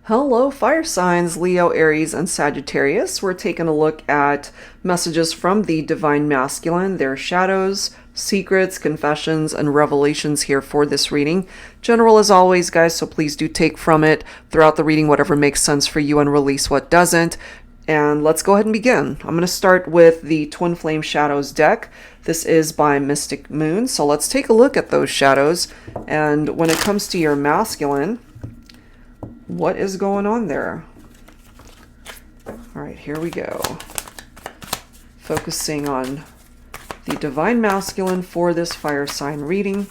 Hello, fire signs, Leo, Aries, and Sagittarius. We're taking a look at messages from the Divine Masculine, their shadows, secrets, confessions, and revelations here for this reading. General as always, guys, so please do take from it throughout the reading whatever makes sense for you and release what doesn't. And let's go ahead and begin. I'm going to start with the Twin Flame Shadows deck. This is by Mystic Moon, so let's take a look at those shadows. And when it comes to your masculine, what is going on there? All right, here we go. Focusing on the Divine Masculine for this fire sign reading.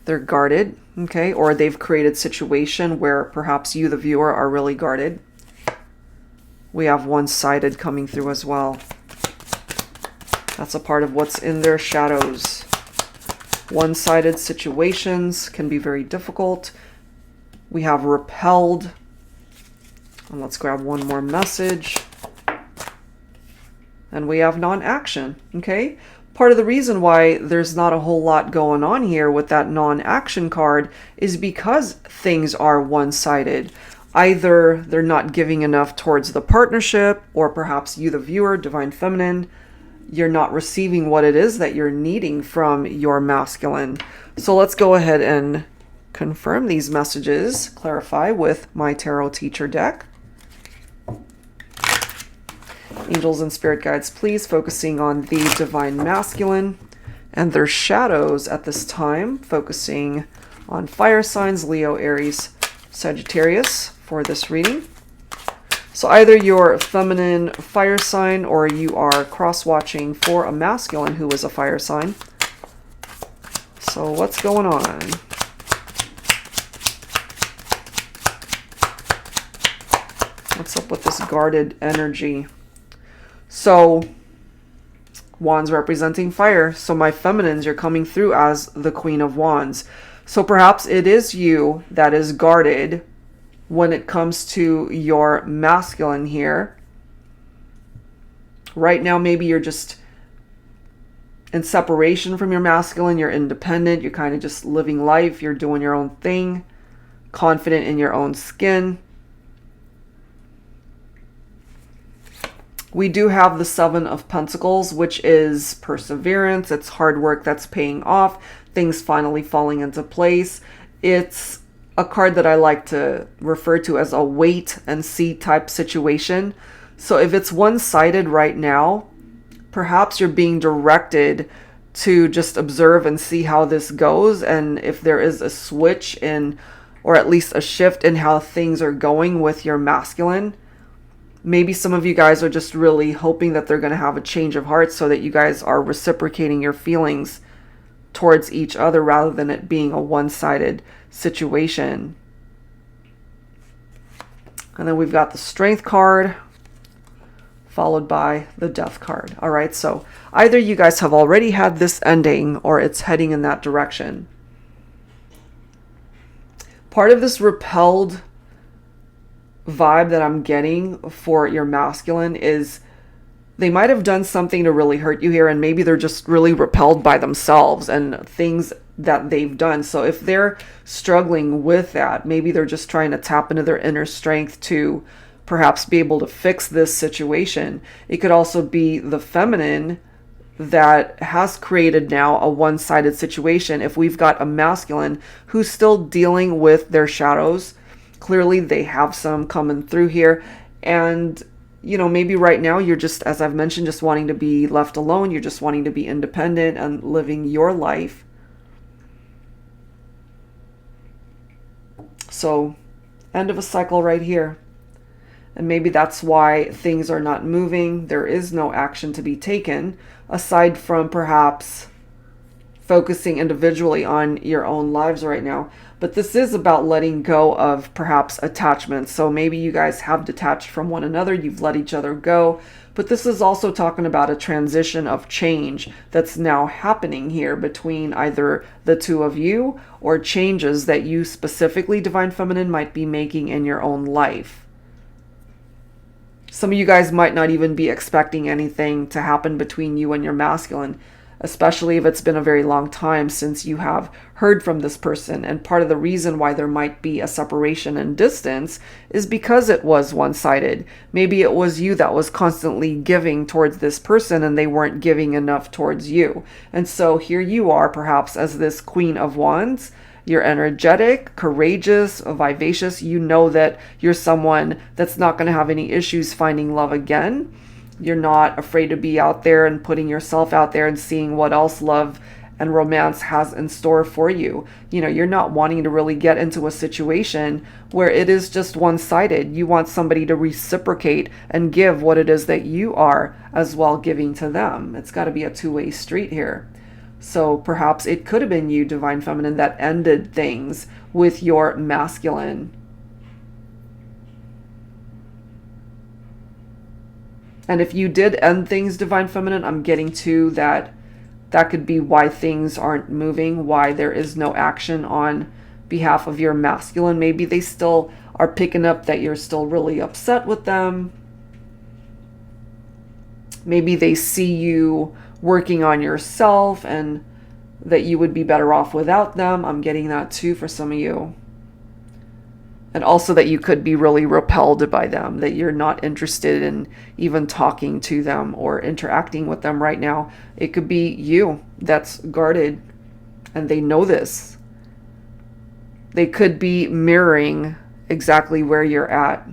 They're guarded, okay, or they've created a situation where perhaps you, the viewer, are really guarded. We have one-sided coming through as well. That's a part of what's in their shadows. One-sided situations can be very difficult. We have repelled. And let's grab one more message. And we have non-action, okay? Part of the reason why there's not a whole lot going on here with that non-action card is because things are one-sided. Either they're not giving enough towards the partnership, or perhaps you, the viewer, Divine Feminine, you're not receiving what it is that you're needing from your masculine. So let's go ahead and confirm these messages, clarify with my tarot teacher deck. Angels and spirit guides, please, focusing on the Divine Masculine and their shadows at this time, focusing on fire signs, Leo, Aries, Sagittarius for this reading. So either you're a feminine fire sign or you are cross-watching for a masculine who is a fire sign. So what's going on? What's up with this guarded energy? So wands representing fire. So my feminines, you're coming through as the Queen of Wands. So perhaps it is you that is guarded when it comes to your masculine here. Right now, maybe you're just in separation from your masculine. You're independent. You're kind of just living life. You're doing your own thing. Confident in your own skin. We do have the Seven of Pentacles, which is perseverance. It's hard work that's paying off. Things finally falling into place. It's a card that I like to refer to as a wait and see type situation. So if it's one-sided right now, perhaps you're being directed to just observe and see how this goes. And if there is a switch in, or at least a shift in how things are going with your masculine, maybe some of you guys are just really hoping that they're going to have a change of heart so that you guys are reciprocating your feelings towards each other rather than it being a one-sided situation. And then we've got the Strength card followed by the Death card. All right, so either you guys have already had this ending or it's heading in that direction. Part of this repelled vibe that I'm getting for your masculine is they might have done something to really hurt you here, and maybe they're just really repelled by themselves and things that they've done. So if they're struggling with that, maybe they're just trying to tap into their inner strength to perhaps be able to fix this situation. It could also be the feminine that has created now a one-sided situation. If we've got a masculine who's still dealing with their shadows, clearly they have some coming through here. And you know, maybe right now you're just, as I've mentioned, just wanting to be left alone. You're just wanting to be independent and living your life. So, end of a cycle right here. And maybe that's why things are not moving. There is no action to be taken, aside from perhaps focusing individually on your own lives right now. But this is about letting go of perhaps attachments. So maybe you guys have detached from one another. You've let each other go. But this is also talking about a transition of change that's now happening here between either the two of you or changes that you specifically, Divine Feminine, might be making in your own life. Some of you guys might not even be expecting anything to happen between you and your masculine. especially if it's been a very long time since you have heard from this person. And part of the reason why there might be a separation and distance is because it was one-sided. Maybe it was you that was constantly giving towards this person and they weren't giving enough towards you. And so here you are, perhaps as this Queen of Wands. You're energetic, courageous, vivacious. You know that you're someone that's not going to have any issues finding love again. You're not afraid to be out there and putting yourself out there and seeing what else love and romance has in store for you. You know, you're not wanting to really get into a situation where it is just one-sided. You want somebody to reciprocate and give what it is that you are as well giving to them. It's got to be a two-way street here. So perhaps it could have been you, Divine Feminine, that ended things with your masculine. And if you did end things, Divine Feminine, I'm getting to that could be why things aren't moving, why there is no action on behalf of your masculine. Maybe they still are picking up that you're still really upset with them. Maybe they see you working on yourself and that you would be better off without them. I'm getting that too for some of you. And also that you could be really repelled by them, that you're not interested in even talking to them or interacting with them right now. It could be you that's guarded and they know this. They could be mirroring exactly where you're at.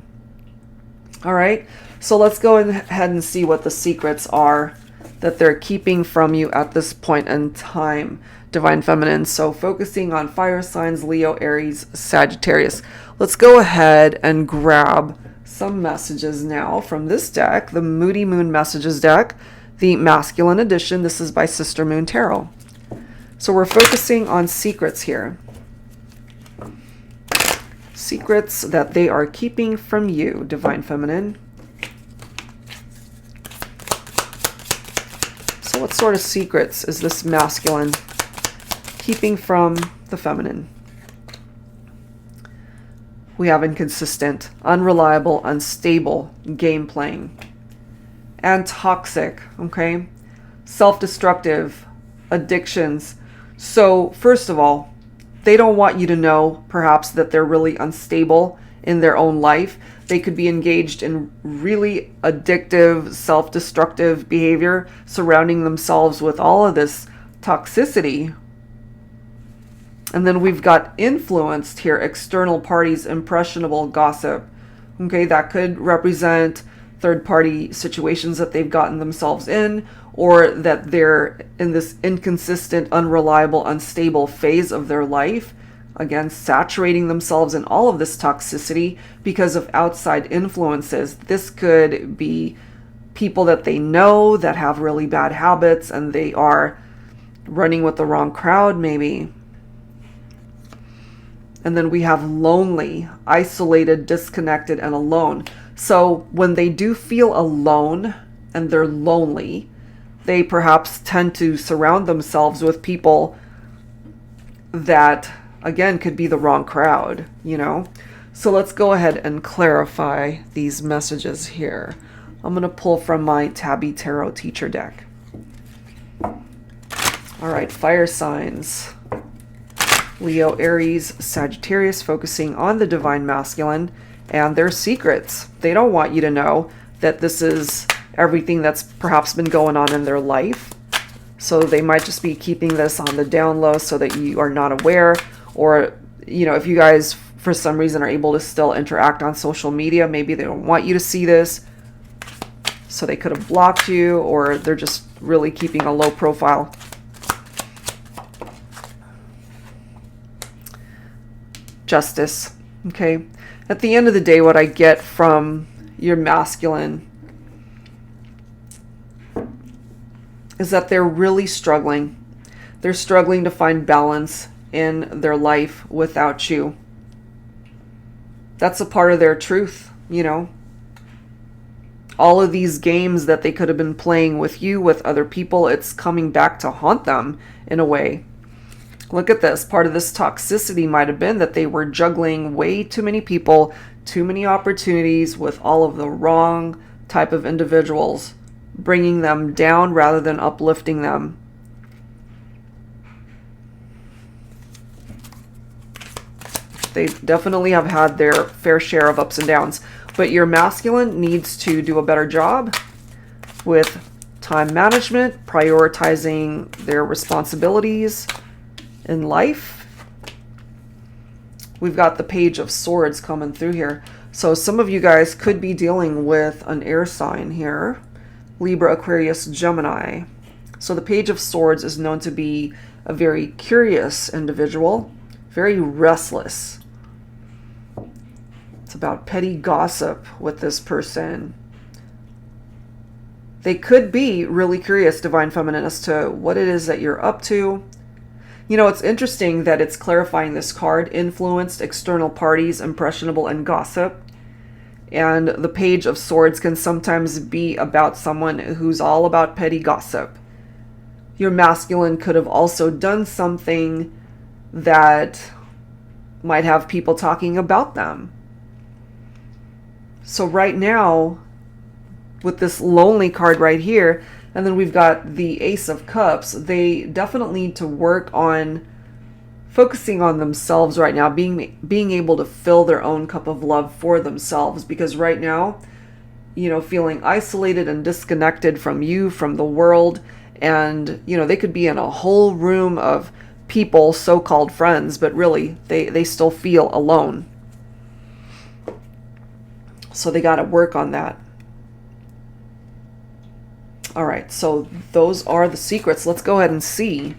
All right, so let's go ahead and see what the secrets are that they're keeping from you at this point in time, Divine Feminine. So focusing on fire signs, Leo, Aries, Sagittarius. Let's go ahead and grab some messages now from this deck, the Moody Moon Messages deck, the Masculine Edition. This is by Sister Moon Tarot. So we're focusing on secrets here. Secrets that they are keeping from you, Divine Feminine. So what sort of secrets is this masculine keeping from the feminine? We have inconsistent, unreliable, unstable game playing, and toxic, okay? Self-destructive, addictions. So first of all, they don't want you to know perhaps that they're really unstable in their own life. They could be engaged in really addictive, self-destructive behavior, surrounding themselves with all of this toxicity. And then we've got influenced here, external parties, impressionable gossip. Okay, that could represent third-party situations that they've gotten themselves in, or that they're in this inconsistent, unreliable, unstable phase of their life. Again, saturating themselves in all of this toxicity because of outside influences. This could be people that they know that have really bad habits and they are running with the wrong crowd, maybe. And then we have lonely, isolated, disconnected, and alone. So when they do feel alone and they're lonely, they perhaps tend to surround themselves with people that, again, could be the wrong crowd, you know? So let's go ahead and clarify these messages here. I'm going to pull from my Tabby Tarot Teacher deck. All right, fire signs. Leo, Aries, Sagittarius, focusing on the Divine Masculine and their secrets. They don't want you to know that this is everything that's perhaps been going on in their life. So they might just be keeping this on the down low so that you are not aware. Or, you know, if you guys for some reason are able to still interact on social media, maybe they don't want you to see this. So they could have blocked you, or they're just really keeping a low profile. Justice. Okay. At the end of the day, what I get from your masculine is that they're really struggling. They're struggling to find balance in their life without you. That's a part of their truth, you know. All of these games that they could have been playing with you, with other people, it's coming back to haunt them in a way. Look at this. Part of this toxicity might have been that they were juggling way too many people, too many opportunities with all of the wrong type of individuals, bringing them down rather than uplifting them. They definitely have had their fair share of ups and downs. But your masculine needs to do a better job with time management, prioritizing their responsibilities in life. We've got the Page of Swords coming through here. So some of you guys could be dealing with an air sign here. Libra, Aquarius, Gemini. So the Page of Swords is known to be a very curious individual, very restless. It's about petty gossip with this person. They could be really curious, Divine Feminine, as to what it is that you're up to. You know, it's interesting that it's clarifying this card, influenced, external parties, impressionable, and gossip. And the Page of Swords can sometimes be about someone who's all about petty gossip. Your masculine could have also done something that might have people talking about them. So right now, with this lonely card right here, and then we've got the Ace of Cups, they definitely need to work on focusing on themselves right now, being able to fill their own cup of love for themselves, because right now, you know, feeling isolated and disconnected from you, from the world, and, you know, they could be in a whole room of people, so-called friends, but really they still feel alone. So they got to work on that. All right, so those are the secrets. Let's go ahead and see,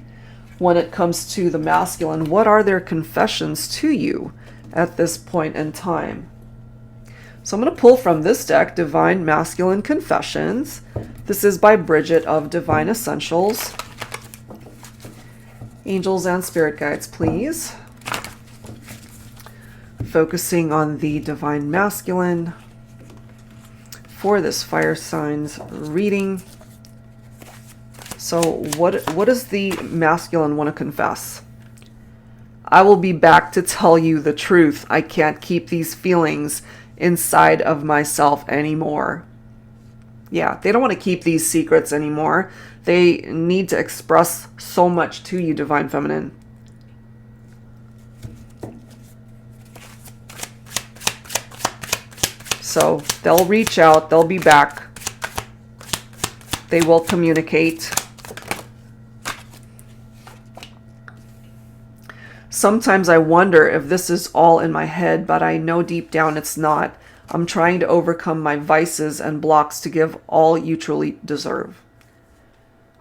when it comes to the masculine, what are their confessions to you at this point in time? So I'm going to pull from this deck, Divine Masculine Confessions. This is by Bridget of Divine Essentials. Angels and spirit guides, please. Focusing on the Divine Masculine for this fire signs reading. So what does the masculine want to confess? I will be back to tell you the truth. I can't keep these feelings inside of myself anymore. Yeah, they don't want to keep these secrets anymore. They need to express so much to you, Divine Feminine. So they'll reach out, they'll be back, they will communicate. Sometimes I wonder if this is all in my head, but I know deep down it's not. I'm trying to overcome my vices and blocks to give all you truly deserve.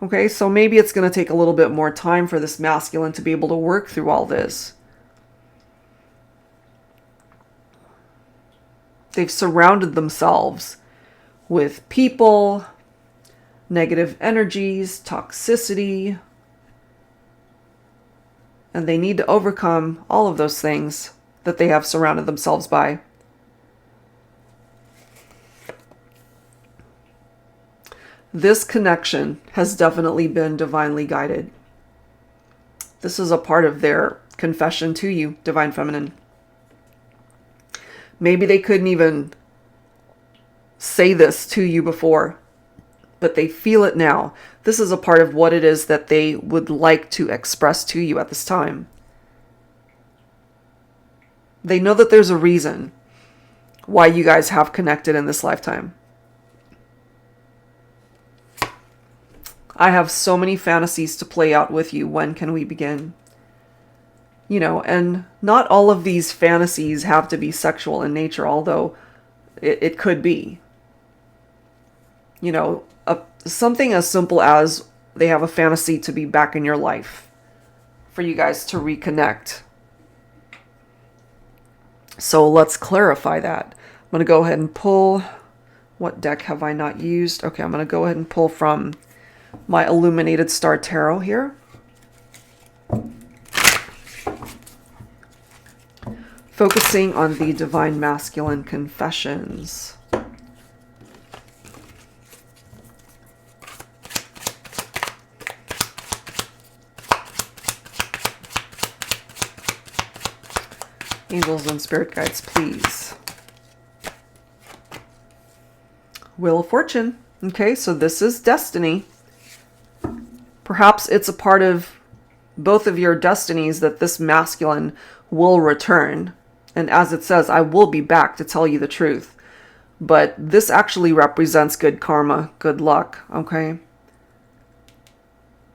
Okay, so maybe it's going to take a little bit more time for this masculine to be able to work through all this. They've surrounded themselves with people, negative energies, toxicity, and they need to overcome all of those things that they have surrounded themselves by. This connection has definitely been divinely guided. This is a part of their confession to you, Divine Feminine. Maybe they couldn't even say this to you before, but they feel it now. This is a part of what it is that they would like to express to you at this time. They know that there's a reason why you guys have connected in this lifetime. I have so many fantasies to play out with you. When can we begin? You know, and not all of these fantasies have to be sexual in nature, although it could be. You know, something as simple as they have a fantasy to be back in your life, for you guys to reconnect. So let's clarify that. I'm going to go ahead and pull. What deck have I not used? Okay, I'm going to go ahead and pull from my Illuminated Star Tarot here. Focusing on the Divine Masculine Confessions. Angels and spirit guides, please. Wheel of Fortune. Okay, so this is destiny. Perhaps it's a part of both of your destinies that this masculine will return. And as it says, I will be back to tell you the truth. But this actually represents good karma, good luck, okay?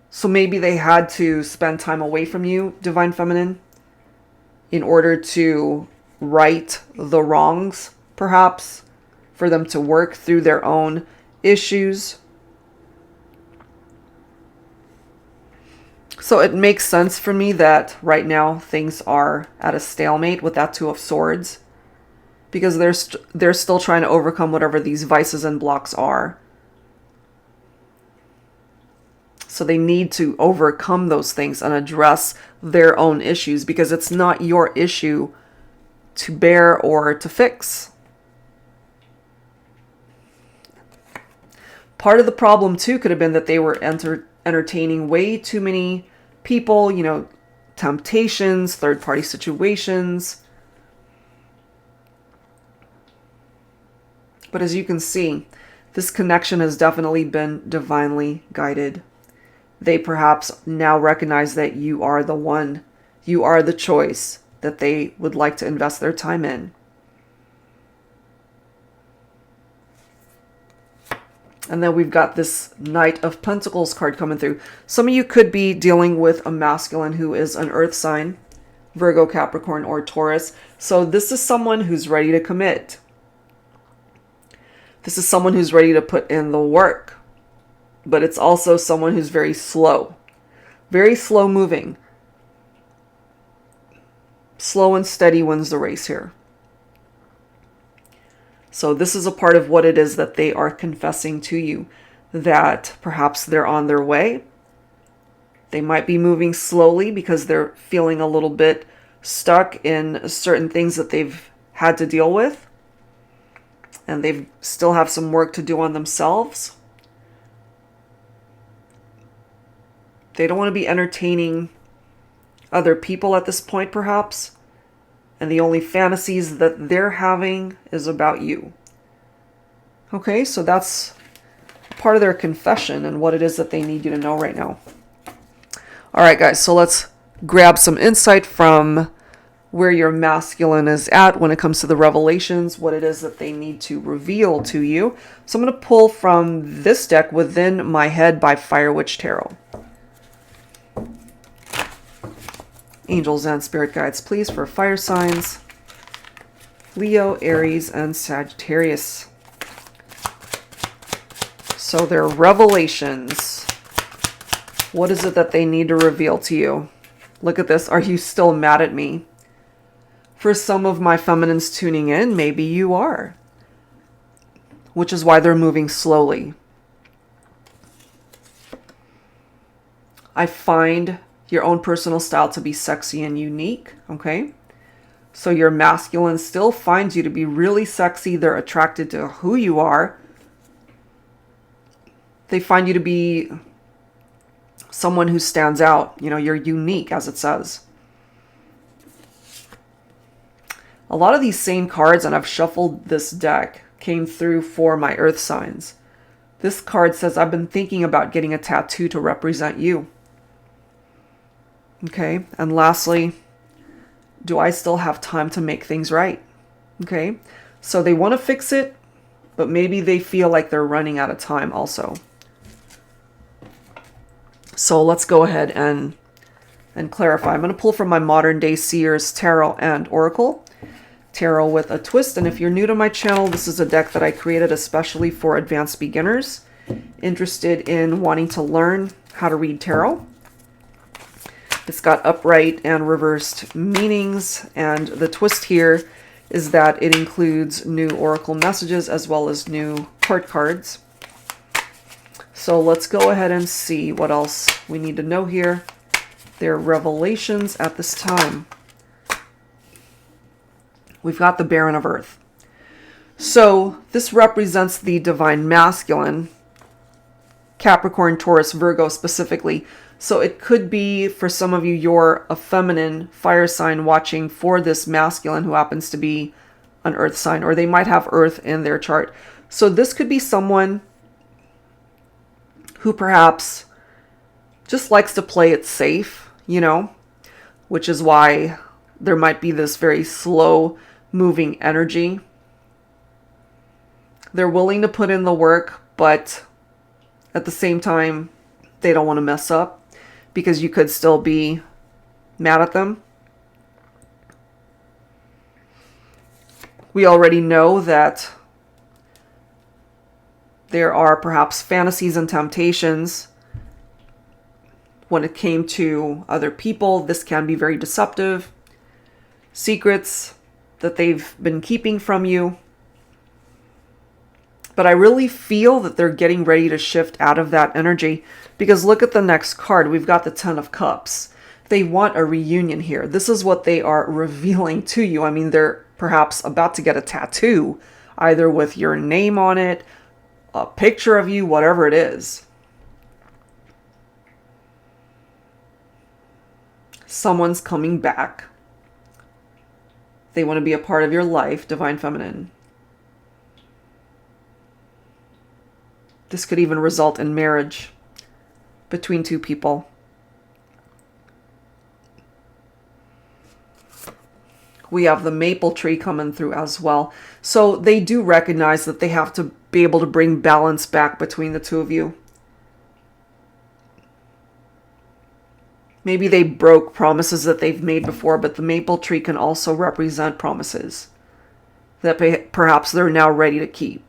So maybe they had to spend time away from you, Divine Feminine, in order to right the wrongs, perhaps, for them to work through their own issues. So it makes sense for me that right now things are at a stalemate with that Two of Swords, because they're still trying to overcome whatever these vices and blocks are. So they need to overcome those things and address their own issues, because it's not your issue to bear or to fix. Part of the problem too could have been that they were entertaining way too many people, you know, temptations, third-party situations. But as you can see, this connection has definitely been divinely guided. They perhaps now recognize that you are the one, you are the choice that they would like to invest their time in. And then we've got this Knight of Pentacles card coming through. Some of you could be dealing with a masculine who is an earth sign, Virgo, Capricorn, or Taurus. So this is someone who's ready to commit. This is someone who's ready to put in the work. But it's also someone who's very slow moving. Slow and steady wins the race here. So this is a part of what it is that they are confessing to you, that perhaps they're on their way. They might be moving slowly because they're feeling a little bit stuck in certain things that they've had to deal with. And they still have some work to do on themselves. They don't want to be entertaining other people at this point, perhaps. And the only fantasies that they're having is about you. Okay, so that's part of their confession and what it is that they need you to know right now. All right, guys, so let's grab some insight from where your masculine is at when it comes to the revelations, what it is that they need to reveal to you. So I'm going to pull from this deck, Within My Head by Fire Witch Tarot. Angels and spirit guides, please, for fire signs, Leo, Aries, and Sagittarius. So their revelations. What is it that they need to reveal to you? Look at this. Are you still mad at me? For some of my feminines tuning in, maybe you are. Which is why they're moving slowly. I find your own personal style to be sexy and unique, okay? So your masculine still finds you to be really sexy. They're attracted to who you are. They find you to be someone who stands out. You know, you're unique, as it says. A lot of these same cards, and I've shuffled this deck, came through for my earth signs. This card says, I've been thinking about getting a tattoo to represent you. Okay, and lastly, do I still have time to make things right? Okay, so they want to fix it, but maybe they feel like they're running out of time also. So let's go ahead and clarify. I'm going to pull from my Modern Day Seers Tarot and Oracle. Tarot with a twist, and if you're new to my channel, this is a deck that I created especially for advanced beginners interested in wanting to learn how to read tarot. It's got upright and reversed meanings, and the twist here is that it includes new oracle messages as well as new court cards. So let's go ahead and see what else we need to know here. Their revelations at this time. We've got the Baron of Earth. So this represents the divine masculine, Capricorn, Taurus, Virgo specifically. So it could be, for some of you, you're a feminine fire sign watching for this masculine who happens to be an earth sign, or they might have earth in their chart. So this could be someone who perhaps just likes to play it safe, you know, which is why there might be this very slow moving energy. They're willing to put in the work, but at the same time, they don't want to mess up because you could still be mad at them. We already know that there are perhaps fantasies and temptations when it came to other people. This can be very deceptive. Secrets that they've been keeping from you. But I really feel that they're getting ready to shift out of that energy, because look at the next card. We've got the Ten of Cups. They want a reunion here. This is what they are revealing to you. I mean, they're perhaps about to get a tattoo, either with your name on it, a picture of you, whatever it is. Someone's coming back. They want to be a part of your life, Divine Feminine. This could even result in marriage between two people. We have the maple tree coming through as well. So they do recognize that they have to be able to bring balance back between the two of you. Maybe they broke promises that they've made before, but the maple tree can also represent promises that perhaps they're now ready to keep.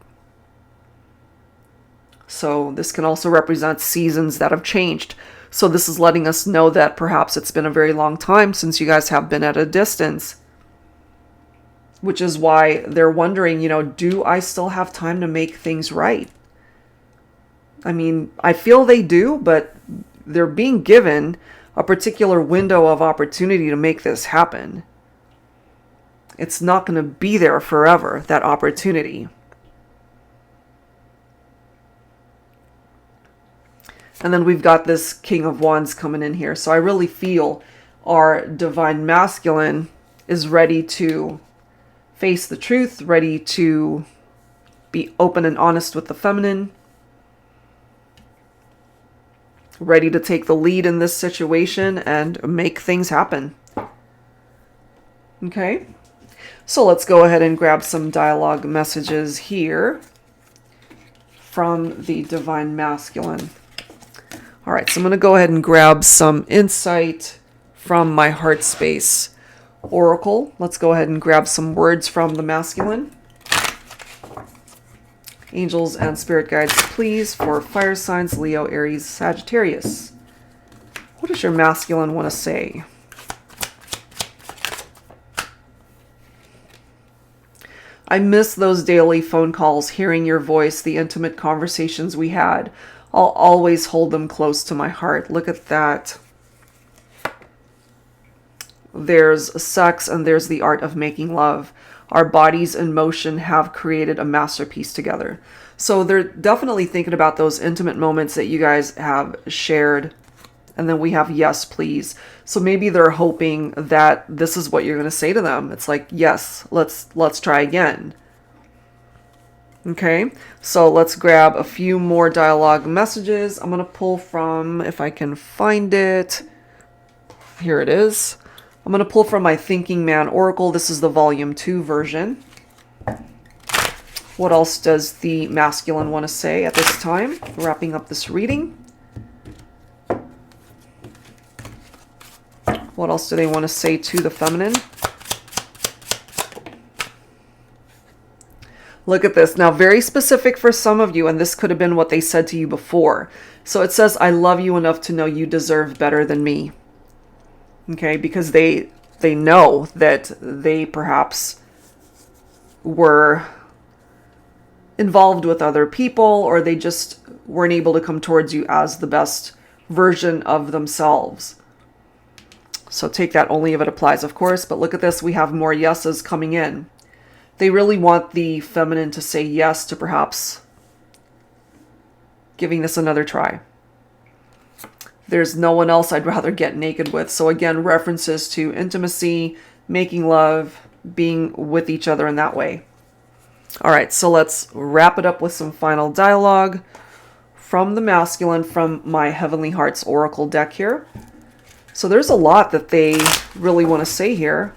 So this can also represent seasons that have changed. So this is letting us know that perhaps it's been a very long time since you guys have been at a distance. Which is why they're wondering, do I still have time to make things right? I mean, I feel they do, but they're being given a particular window of opportunity to make this happen. It's not going to be there forever, that opportunity. And then we've got this King of Wands coming in here. So I really feel our Divine Masculine is ready to face the truth, ready to be open and honest with the feminine, ready to take the lead in this situation and make things happen. Okay, so let's go ahead and grab some dialogue messages here from the Divine Masculine. All right, so I'm going to go ahead and grab some insight from my Heart Space Oracle. Let's go ahead and grab some words from the masculine. Angels and spirit guides, please, for fire signs, Leo, Aries, Sagittarius. What does your masculine want to say? I miss those daily phone calls, hearing your voice, the intimate conversations we had. I'll always hold them close to my heart. Look at that. There's sex and there's the art of making love. Our bodies in motion have created a masterpiece together. So they're definitely thinking about those intimate moments that you guys have shared. And then we have yes, please. So maybe they're hoping that this is what you're going to say to them. It's like, yes, let's try again. Okay, so let's grab a few more dialogue messages. I'm going to pull from, if I can find it. Here it is. I'm going to pull from my Thinking Man Oracle. This is the Volume 2 version. What else does the masculine want to say at this time? Wrapping up this reading. What else do they want to say to the feminine? Look at this. Now, very specific for some of you, and this could have been what they said to you before. So it says, I love you enough to know you deserve better than me. Okay, because they know that they perhaps were involved with other people, or they just weren't able to come towards you as the best version of themselves. So take that only if it applies, of course. But look at this. We have more yeses coming in. They really want the feminine to say yes to perhaps giving this another try. There's no one else I'd rather get naked with. So again, references to intimacy, making love, being with each other in that way. All right, so let's wrap it up with some final dialogue from the masculine from my Heavenly Hearts Oracle deck here. So there's a lot that they really want to say here.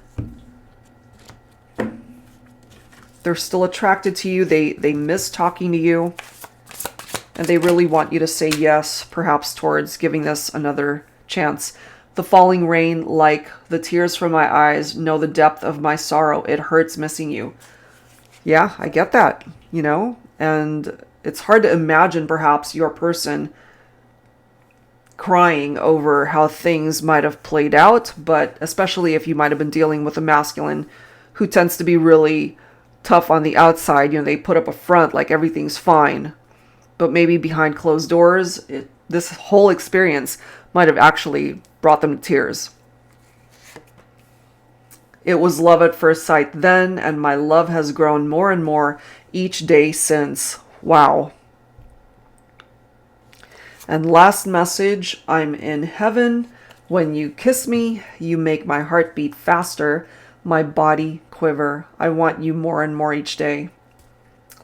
They're still attracted to you. They miss talking to you. And they really want you to say yes, perhaps towards giving this another chance. The falling rain, like the tears from my eyes, know the depth of my sorrow. It hurts missing you. Yeah, I get that, you know? And it's hard to imagine perhaps your person crying over how things might have played out, but especially if you might have been dealing with a masculine who tends to be really tough on the outside. You know, they put up a front like everything's fine, but maybe behind closed doors, this whole experience might have actually brought them to tears. It was love at first sight then, and my love has grown more and more each day since. Wow. And last message, I'm in heaven. When you kiss me, you make my heart beat faster, my body quiver. I want you more and more each day.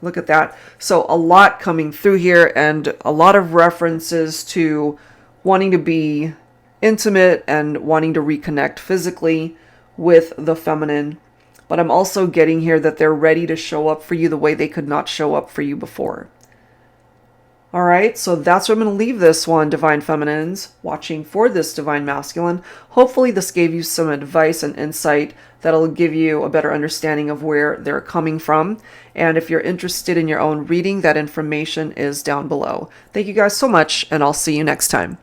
Look at that. So a lot coming through here, and a lot of references to wanting to be intimate and wanting to reconnect physically with the feminine. But I'm also getting here that they're ready to show up for you the way they could not show up for you before. All right, so that's where I'm going to leave this one, Divine Feminines, watching for this Divine Masculine. Hopefully this gave you some advice and insight that'll give you a better understanding of where they're coming from. And if you're interested in your own reading, that information is down below. Thank you guys so much, and I'll see you next time.